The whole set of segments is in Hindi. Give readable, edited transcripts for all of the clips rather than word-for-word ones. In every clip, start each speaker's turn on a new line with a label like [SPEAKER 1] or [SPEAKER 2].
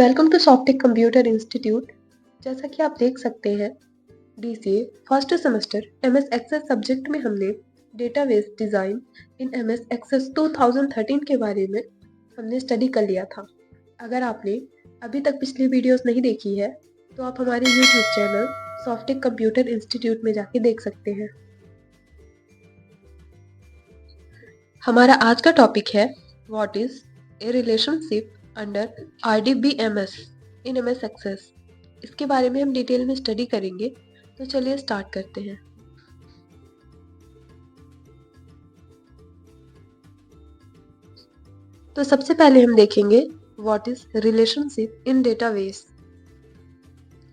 [SPEAKER 1] Welcome to Softic computer institute. जैसा कि आप देख सकते हैं, DCA first semester MS Access subject में हमने database design in MS Access 2013 के बारे में हमने स्टडी कर लिया था। अगर आपने अभी तक पिछली वीडियोस नहीं देखी है तो आप हमारे यूट्यूब चैनल सॉफ्टिक कंप्यूटर इंस्टीट्यूट में जाके देख सकते हैं। हमारा आज का टॉपिक है what is a relationship under RDBMS in MS Access. इसके बारे में हम डिटेल में स्टडी करेंगे, तो चलिए स्टार्ट करते हैं। तो सबसे पहले हम देखेंगे what is relationship in database.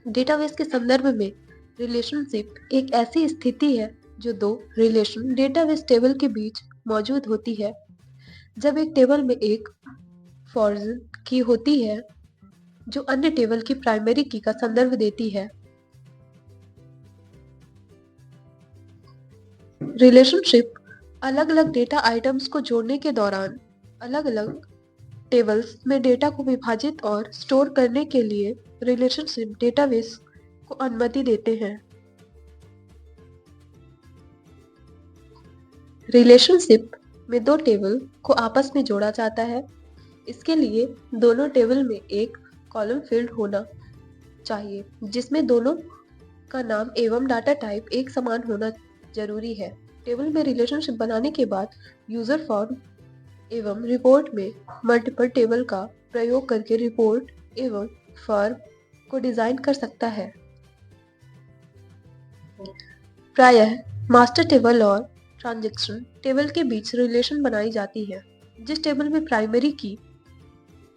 [SPEAKER 1] Database के संदर्भ में रिलेशनशिप एक ऐसी स्थिति है जो दो रिलेशन डेटाबेस टेबल के बीच मौजूद होती है। जब एक टेबल में एक फॉरेन की होती है जो अन्य टेबल की प्राइमरी की का संदर्भ देती है। रिलेशनशिप अलग अलग डेटा आइटम्स को जोड़ने के दौरान अलग अलग टेबल्स में डेटा को विभाजित और स्टोर करने के लिए रिलेशनशिप डेटाबेस को अनुमति देते हैं। रिलेशनशिप में दो टेबल को आपस में जोड़ा जाता है। इसके लिए दोनों टेबल में एक कॉलम फील्ड होना चाहिए जिसमें दोनों का नाम एवं डाटा टाइप एक समान होना जरूरी है। टेबल में रिलेशनशिप बनाने के बाद यूजर फॉर्म एवं रिपोर्ट में मल्टीपल टेबल का प्रयोग करके रिपोर्ट एवं फॉर्म को डिजाइन कर सकता है। प्रायः मास्टर टेबल और ट्रांजैक्शन टेबल के बीच रिलेशन बनाई जाती है। जिस टेबल में प्राइमरी की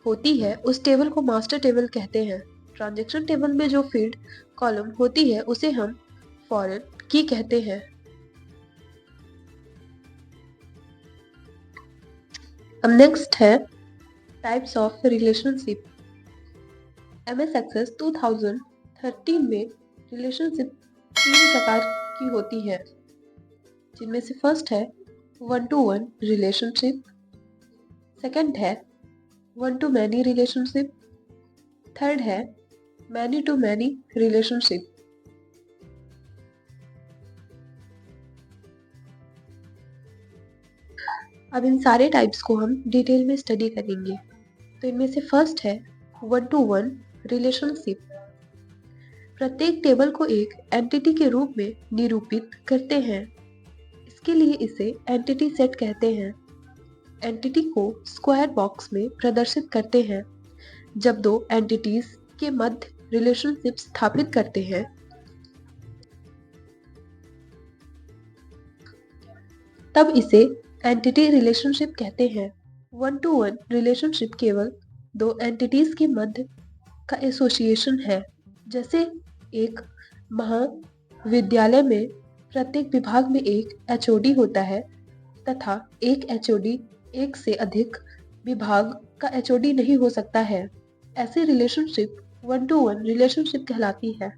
[SPEAKER 1] होती है उस टेबल को मास्टर टेबल कहते हैं। ट्रांजैक्शन टेबल में जो फील्ड कॉलम होती है उसे हम फॉरेन की कहते हैं। अब नेक्स्ट है types of relationship. MS Access 2013 में रिलेशनशिप 3 प्रकार की होती है, जिनमें से फर्स्ट है 1-to-1 रिलेशनशिप, सेकंड है 1-to-many रिलेशनशिप, थर्ड है many-to-many रिलेशनशिप। अब इन सारे टाइप्स को हम डिटेल में स्टडी करेंगे। तो इनमें से फर्स्ट है 1-to-1 रिलेशनशिप। प्रत्येक टेबल को एक एंटिटी के रूप में निरूपित करते हैं। इसके लिए इसे एंटिटी सेट कहते हैं। एंटिटी को स्क्वायर बॉक्स में प्रदर्शित करते हैं। जब दो एंटिटीज के मध्य रिलेशनशिप स्थापित करते हैं तब इसे एंटिटी रिलेशनशिप कहते हैं। 1-to-1 रिलेशनशिप केवल दो एंटिटीज के मध्य का एसोसिएशन है। जैसे एक महाविद्यालय में प्रत्येक विभाग में एक एचओडी होता है तथा एक एचओडी एक से अधिक विभाग का एचओडी नहीं हो सकता है। ऐसी रिलेशनशिप 1-to-1 रिलेशनशिप कहलाती है।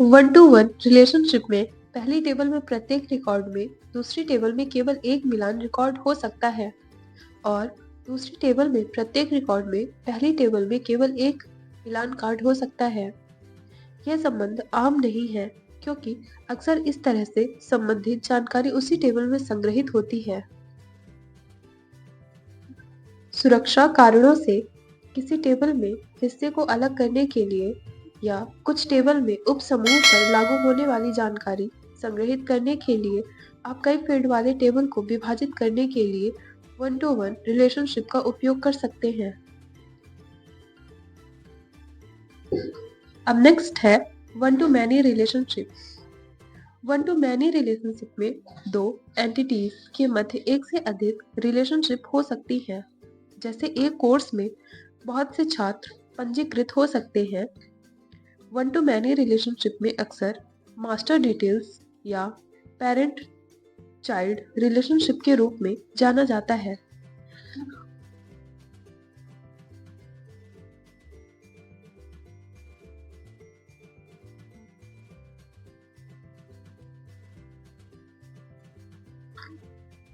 [SPEAKER 1] वन टू वन रिलेशनशिप में पहली टेबल में प्रत्येक रिकॉर्ड में दूसरी टेबल में केवल एक मिलान रिकॉर्ड हो सकता है और दूसरी टेबल में प्रत्येक रिकॉर्ड में पहली टेबल में केवल एक मिलान कार्ड हो सकता है। यह संबंध आम नहीं है क्योंकि अक्सर इस तरह से संबंधित जानकारी उसी टेबल में संग्रहित होती है। सुरक्षा कारणों से किसी टेबल में हिस्से को अलग करने के लिए या कुछ टेबल में उप समूह पर लागू होने वाली जानकारी संग्रहित करने के लिए आप कई फील्ड वाले टेबल को विभाजित करने के लिए 1-to-1 रिलेशनशिप का उपयोग कर सकते हैं। अब नेक्स्ट है 1-to-many रिलेशनशिप। 1-to-many रिलेशनशिप में दो एंटिटीज के मध्य एक से अधिक रिलेशनशिप हो सकती है। जैसे एक कोर्स में बहुत से छात्र पंजीकृत हो सकते हैं। 1-to-many रिलेशनशिप में अक्सर मास्टर डिटेल्स या पेरेंट चाइल्ड रिलेशनशिप के रूप में जाना जाता है।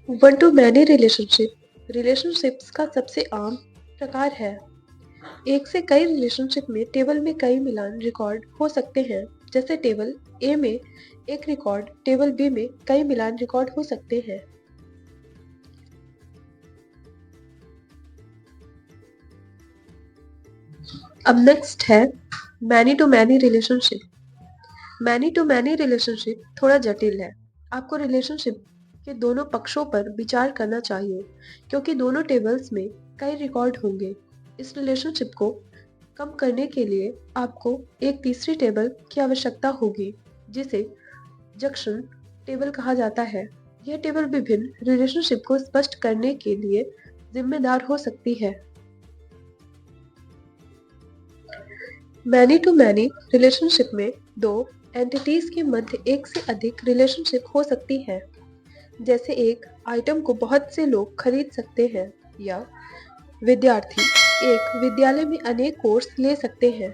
[SPEAKER 1] वन टू मैनी रिलेशनशिप्स का सबसे आम प्रकार है। एक से कई रिलेशनशिप में टेबल में कई मिलान रिकॉर्ड हो सकते हैं। जैसे टेबल ए में एक रिकॉर्ड टेबल बी में कई मिलान रिकॉर्ड हो सकते हैं। अब नेक्स्ट है many to many relationship. Many to many relationship थोड़ा जटिल है। आपको रिलेशनशिप के दोनों पक्षों पर विचार करना चाहिए क्योंकि दोनों टेबल्स में कई रिकॉर्ड होंगे। इस रिलेशनशिप को कम करने के लिए आपको एक तीसरी टेबल की आवश्यकता होगी जिसे जंक्शन टेबल कहा जाता है। यह टेबल विभिन्न रिलेशनशिप को स्पष्ट करने के लिए जिम्मेदार हो सकती है। मैनी टू मैनी रिलेशनशिप में दो एंटिटीज के मध्य एक से अधिक रिलेशनशिप हो सकती है। जैसे एक आइटम को बहुत से लोग खरीद सकते हैं या विद्यार्थी एक विद्यालय में अनेक कोर्स ले सकते हैं।